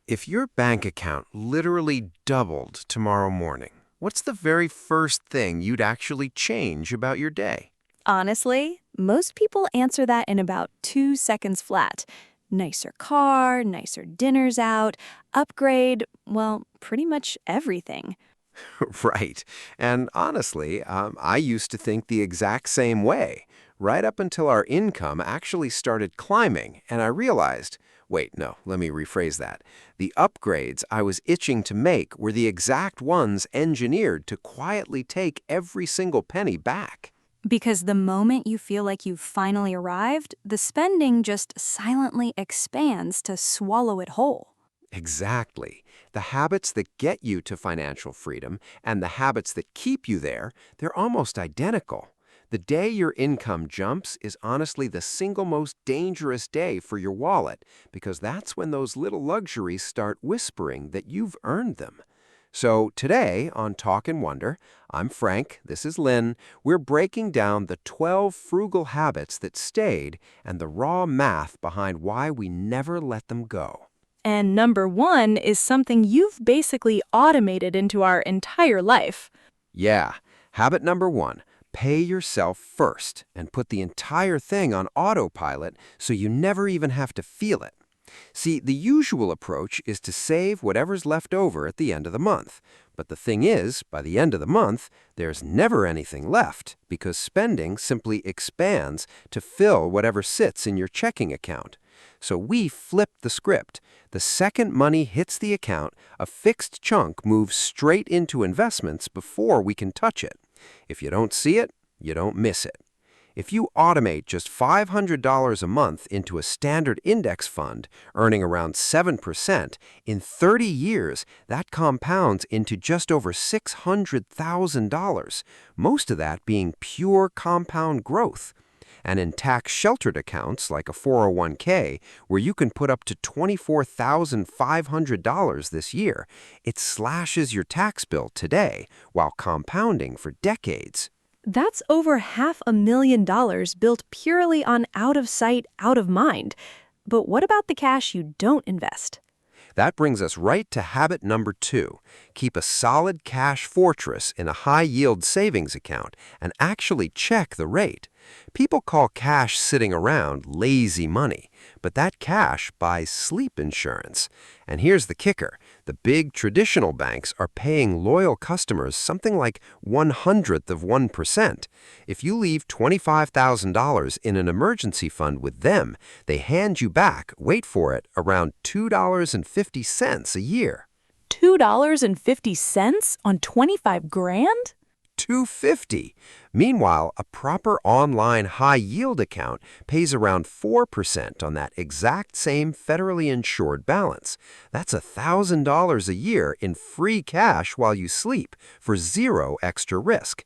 If your bank account literally doubled tomorrow morning, what's the very first thing you'd actually change about your day? Honestly, most people answer that in about 2 seconds flat. Nicer car, nicer dinners out, upgrade, well, pretty much everything. Right. And honestly, I used to think the exact same way, right up until our income actually started climbing, and I realized, wait, no, let me rephrase that. The upgrades I was itching to make were the exact ones engineered to quietly take every single penny back. Because the moment you feel like you've finally arrived, the spending just silently expands to swallow it whole. Exactly. The habits that get you to financial freedom and the habits that keep you there, they're almost identical. The day your income jumps is honestly the single most dangerous day for your wallet because that's when those little luxuries start whispering that you've earned them. So today on Talk and Wonder, I'm Frank, this is Lynn. We're breaking down the 12 frugal habits that stayed and the raw math behind why we never let them go. And number one is something you've basically automated into our entire life. Yeah, habit number one, pay yourself first and put the entire thing on autopilot so you never even have to feel it. See, the usual approach is to save whatever's left over at the end of the month. But the thing is, by the end of the month, there's never anything left because spending simply expands to fill whatever sits in your checking account. So we flip the script. The second money hits the account, a fixed chunk moves straight into investments before we can touch it. If you don't see it, you don't miss it. If you automate just $500 a month into a standard index fund, earning around 7%, in 30 years, that compounds into just over $600,000, most of that being pure compound growth. And in tax-sheltered accounts like a 401k, where you can put up to $24,500 this year, it slashes your tax bill today while compounding for decades. That's over $500,000 built purely on out of sight, out of mind. But what about the cash you don't invest? That brings us right to habit number two. Keep a solid cash fortress in a high-yield savings account and actually check the rate. People call cash sitting around lazy money, but that cash buys sleep insurance. And here's the kicker. The big traditional banks are paying loyal customers something like 1/100th of 1%. If you leave $25,000 in an emergency fund with them, they hand you back, wait for it, around $2.50 a year. $2.50 on 25 grand? 250. Meanwhile, a proper online high-yield account pays around 4% on that exact same federally insured balance. That's $1,000 a year in free cash while you sleep for zero extra risk.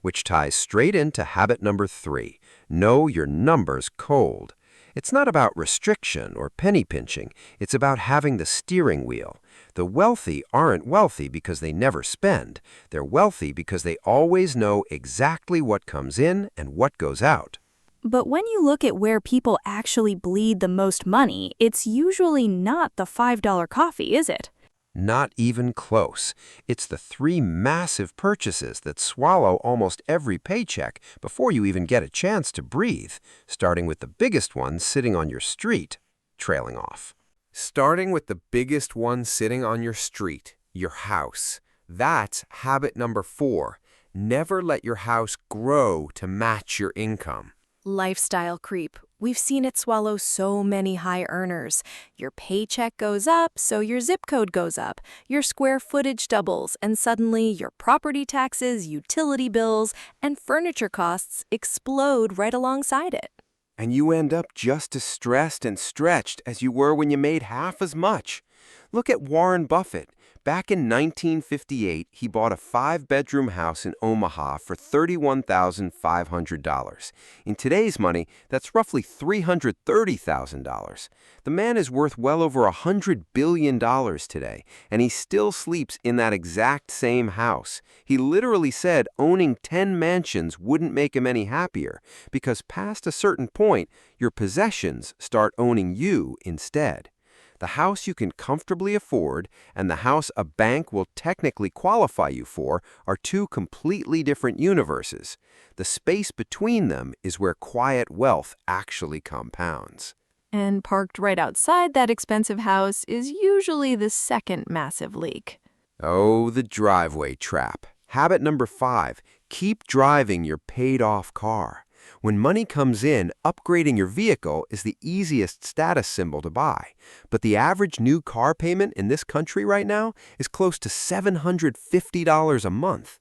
Which ties straight into habit number three. Know your numbers cold. It's not about restriction or penny pinching. It's about having the steering wheel. The wealthy aren't wealthy because they never spend. They're wealthy because they always know exactly what comes in and what goes out. But when you look at where people actually bleed the most money, it's usually not the $5 coffee, is it? Not even close. It's the three massive purchases that swallow almost every paycheck before you even get a chance to breathe, starting with the biggest one sitting on your street, trailing off. Starting with the biggest one sitting on your street, your house. That's habit number four. Never let your house grow to match your income. Lifestyle creep. We've seen it swallow so many high earners. Your paycheck goes up, so your zip code goes up. Your square footage doubles, and suddenly your property taxes, utility bills, and furniture costs explode right alongside it. And you end up just as stressed and stretched as you were when you made half as much. Look at Warren Buffett. Back in 1958, he bought a 5-bedroom house in Omaha for $31,500. In today's money, that's roughly $330,000. The man is worth well over $100 billion today, and he still sleeps in that exact same house. He literally said owning 10 mansions wouldn't make him any happier, because past a certain point, your possessions start owning you instead. The house you can comfortably afford and the house a bank will technically qualify you for are two completely different universes. The space between them is where quiet wealth actually compounds. And parked right outside that expensive house is usually the second massive leak. Oh, the driveway trap. Habit number 5, keep driving your paid-off car. When money comes in, upgrading your vehicle is the easiest status symbol to buy. But the average new car payment in this country right now is close to $750 a month.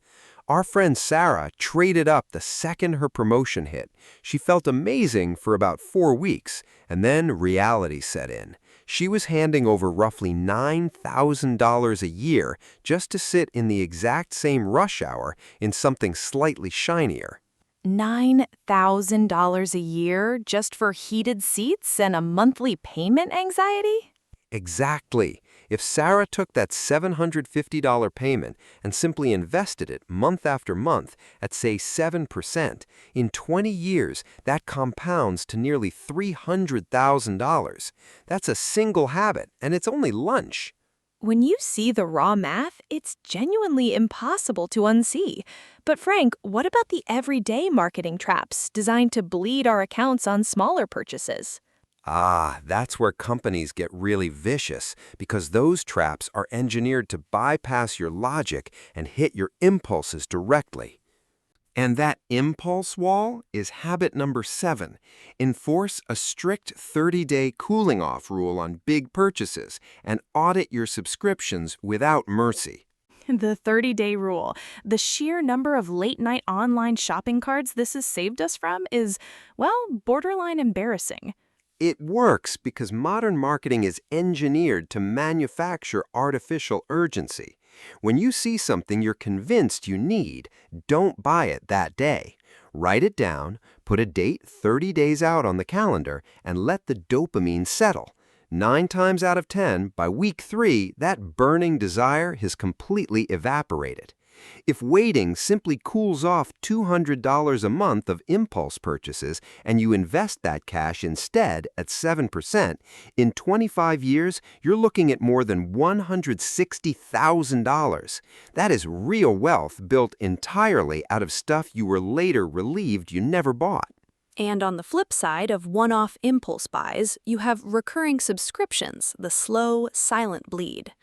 Our friend Sarah traded up the second her promotion hit. She felt amazing for about 4 weeks, and then reality set in. She was handing over roughly $9,000 a year just to sit in the exact same rush hour in something slightly shinier. $9,000 a year just for heated seats and a monthly payment anxiety? Exactly. If Sarah took that $750 payment and simply invested it month after month at, say, 7%, in 20 years, that compounds to nearly $300,000. That's a single habit, and it's only lunch. When you see the raw math, it's genuinely impossible to unsee. But Frank, what about the everyday marketing traps designed to bleed our accounts on smaller purchases? Ah, that's where companies get really vicious because those traps are engineered to bypass your logic and hit your impulses directly. And that impulse wall is habit number 7. Enforce a strict 30-day cooling-off rule on big purchases and audit your subscriptions without mercy. The 30-day rule. The sheer number of late-night online shopping carts this has saved us from is, well, borderline embarrassing. It works because modern marketing is engineered to manufacture artificial urgency. When you see something you're convinced you need, don't buy it that day. Write it down, put a date 30 days out on the calendar, and let the dopamine settle. 9 times out of 10, by week 3, that burning desire has completely evaporated. If waiting simply cools off $200 a month of impulse purchases and you invest that cash instead at 7%, in 25 years, you're looking at more than $160,000. That is real wealth built entirely out of stuff you were later relieved you never bought. And on the flip side of one-off impulse buys, you have recurring subscriptions, the slow, silent bleed.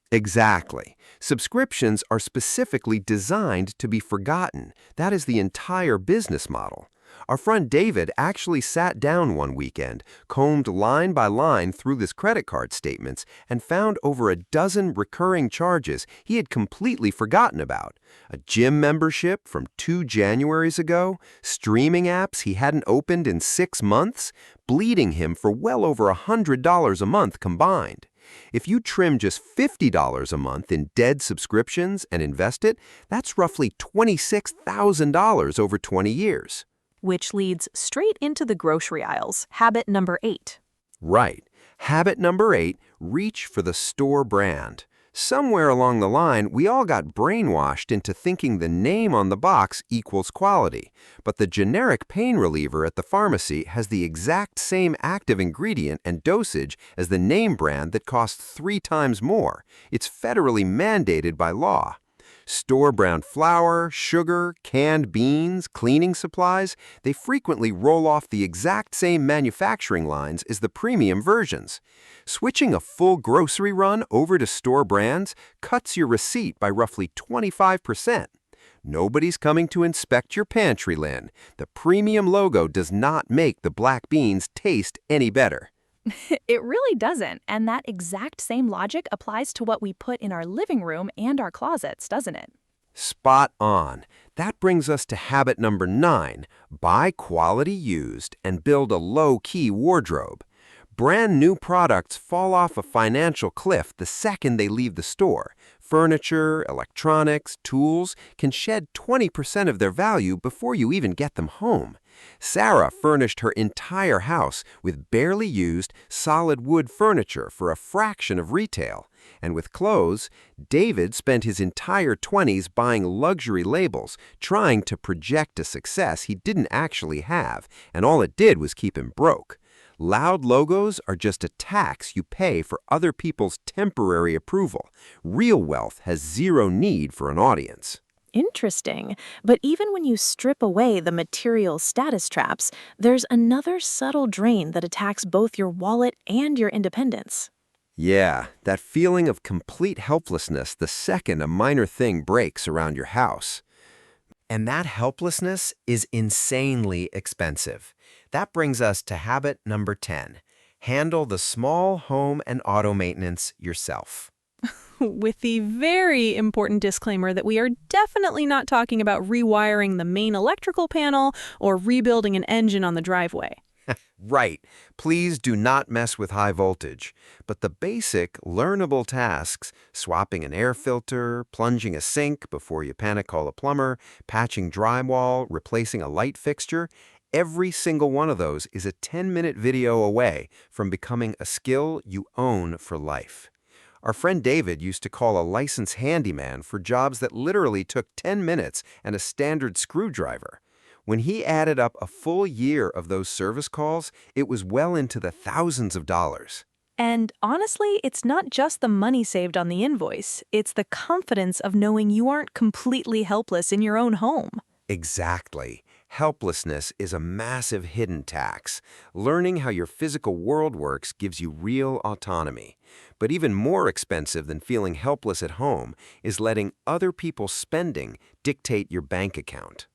Exactly. Subscriptions are specifically designed to be forgotten. That is the entire business model. Our friend David actually sat down one weekend, combed line by line through his credit card statements, and found over a dozen recurring charges he had completely forgotten about. A gym membership from 2 Januaries ago, streaming apps he hadn't opened in 6 months, bleeding him for well over $100 a month combined. If you trim just $50 a month in dead subscriptions and invest it, that's roughly $26,000 over 20 years. Which leads straight into the grocery aisles. Habit number 8. Right. Habit number 8, reach for the store brand. Somewhere along the line, we all got brainwashed into thinking the name on the box equals quality. But the generic pain reliever at the pharmacy has the exact same active ingredient and dosage as the name brand that costs 3 times more. It's federally mandated by law. Store-brand flour, sugar, canned beans, cleaning supplies, they frequently roll off the exact same manufacturing lines as the premium versions. Switching a full grocery run over to store brands cuts your receipt by roughly 25%. Nobody's coming to inspect your pantry, Lynn. The premium logo does not make the black beans taste any better. It really doesn't, and that exact same logic applies to what we put in our living room and our closets, doesn't it? Spot on. That brings us to habit number 9, buy quality used and build a low-key wardrobe. Brand new products fall off a financial cliff the second they leave the store. Furniture, electronics, tools can shed 20% of their value before you even get them home. Sarah furnished her entire house with barely used, solid wood furniture for a fraction of retail. And with clothes, David spent his entire 20s buying luxury labels, trying to project a success he didn't actually have, and all it did was keep him broke. Loud logos are just a tax you pay for other people's temporary approval. Real wealth has zero need for an audience. Interesting. But even when you strip away the material status traps, there's another subtle drain that attacks both your wallet and your independence. Yeah, that feeling of complete helplessness the second a minor thing breaks around your house. And that helplessness is insanely expensive. That brings us to habit number 10. Handle the small home and auto maintenance yourself. With the very important disclaimer that we are definitely not talking about rewiring the main electrical panel or rebuilding an engine on the driveway. Right. Please do not mess with high voltage. But the basic, learnable tasks, swapping an air filter, plunging a sink before you panic call a plumber, patching drywall, replacing a light fixture, every single one of those is a 10-minute video away from becoming a skill you own for life. Our friend David used to call a licensed handyman for jobs that literally took 10 minutes and a standard screwdriver. When he added up a full year of those service calls, it was well into the thousands of dollars. And honestly, it's not just the money saved on the invoice. It's the confidence of knowing you aren't completely helpless in your own home. Exactly. Helplessness is a massive hidden tax. Learning how your physical world works gives you real autonomy. But even more expensive than feeling helpless at home is letting other people's spending dictate your bank account.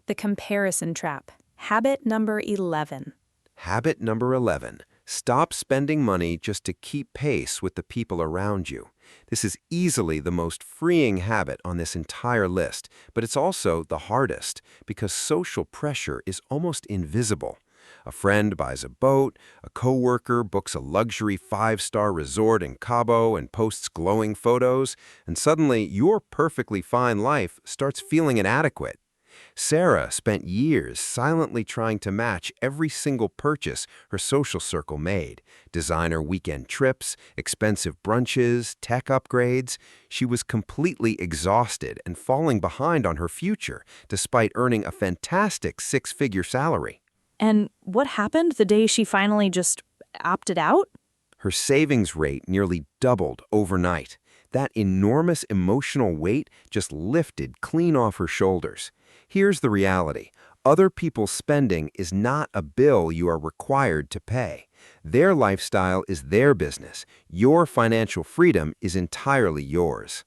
The comparison trap. Habit number 11. Habit number 11. Stop spending money just to keep pace with the people around you. This is easily the most freeing habit on this entire list, but it's also the hardest because social pressure is almost invisible. A friend buys a boat, a coworker books a luxury 5-star resort in Cabo and posts glowing photos, and suddenly your perfectly fine life starts feeling inadequate. Sarah spent years silently trying to match every single purchase her social circle made. Designer weekend trips, expensive brunches, tech upgrades. She was completely exhausted and falling behind on her future, despite earning a fantastic 6-figure salary. And what happened the day she finally just opted out? Her savings rate nearly doubled overnight. That enormous emotional weight just lifted clean off her shoulders. Here's the reality. Other people's spending is not a bill you are required to pay. Their lifestyle is their business. Your financial freedom is entirely yours.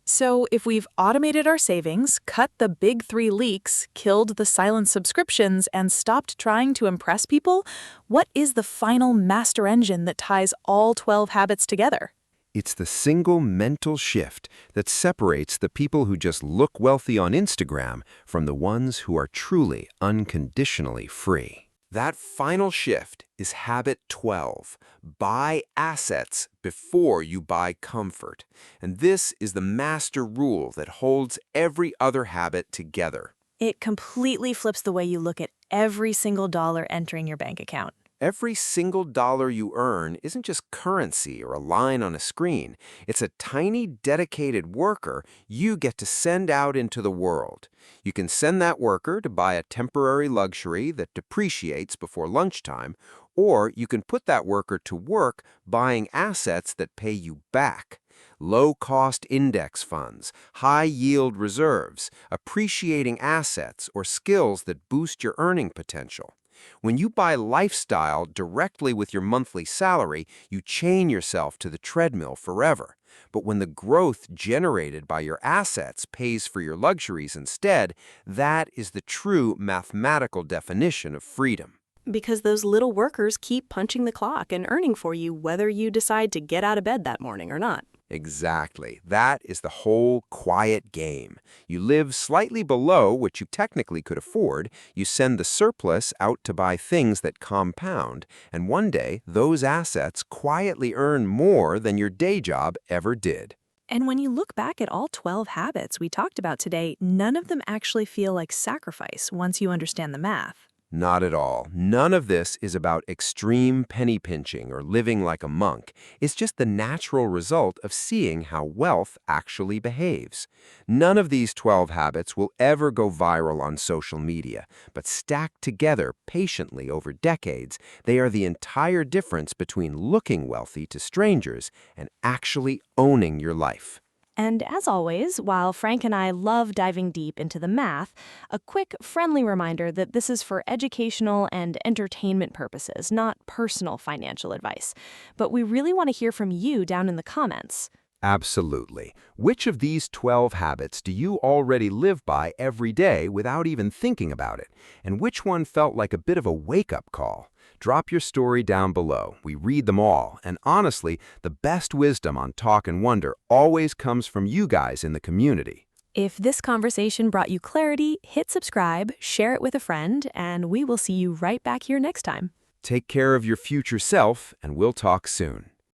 So if we've automated our savings, cut the big 3 leaks, killed the silent subscriptions, and stopped trying to impress people, what is the final master engine that ties all 12 habits together? It's the single mental shift that separates the people who just look wealthy on Instagram from the ones who are truly unconditionally free. That final shift is habit 12. Buy assets before you buy comfort. And this is the master rule that holds every other habit together. It completely flips the way you look at every single dollar entering your bank account. Every single dollar you earn isn't just currency or a line on a screen. It's a tiny, dedicated worker you get to send out into the world. You can send that worker to buy a temporary luxury that depreciates before lunchtime, or you can put that worker to work buying assets that pay you back. Low-cost index funds, high-yield reserves, appreciating assets, or skills that boost your earning potential. When you buy lifestyle directly with your monthly salary, you chain yourself to the treadmill forever. But when the growth generated by your assets pays for your luxuries instead, that is the true mathematical definition of freedom. Because those little workers keep punching the clock and earning for you whether you decide to get out of bed that morning or not. Exactly. That is the whole quiet game. You live slightly below what you technically could afford, you send the surplus out to buy things that compound, and one day those assets quietly earn more than your day job ever did. And when you look back at all 12 habits we talked about today, none of them actually feel like sacrifice once you understand the math. Not at all. None of this is about extreme penny pinching or living like a monk. It's just the natural result of seeing how wealth actually behaves. None of these 12 habits will ever go viral on social media, but stacked together patiently over decades, they are the entire difference between looking wealthy to strangers and actually owning your life. And as always, while Frank and I love diving deep into the math, a quick, friendly reminder that this is for educational and entertainment purposes, not personal financial advice. But we really want to hear from you down in the comments. Absolutely. Which of these 12 habits do you already live by every day without even thinking about it? And which one felt like a bit of a wake-up call? Drop your story down below. We read them all. And honestly, the best wisdom on Talk and Wonder always comes from you guys in the community. If this conversation brought you clarity, hit subscribe, share it with a friend, and we will see you right back here next time. Take care of your future self, and we'll talk soon.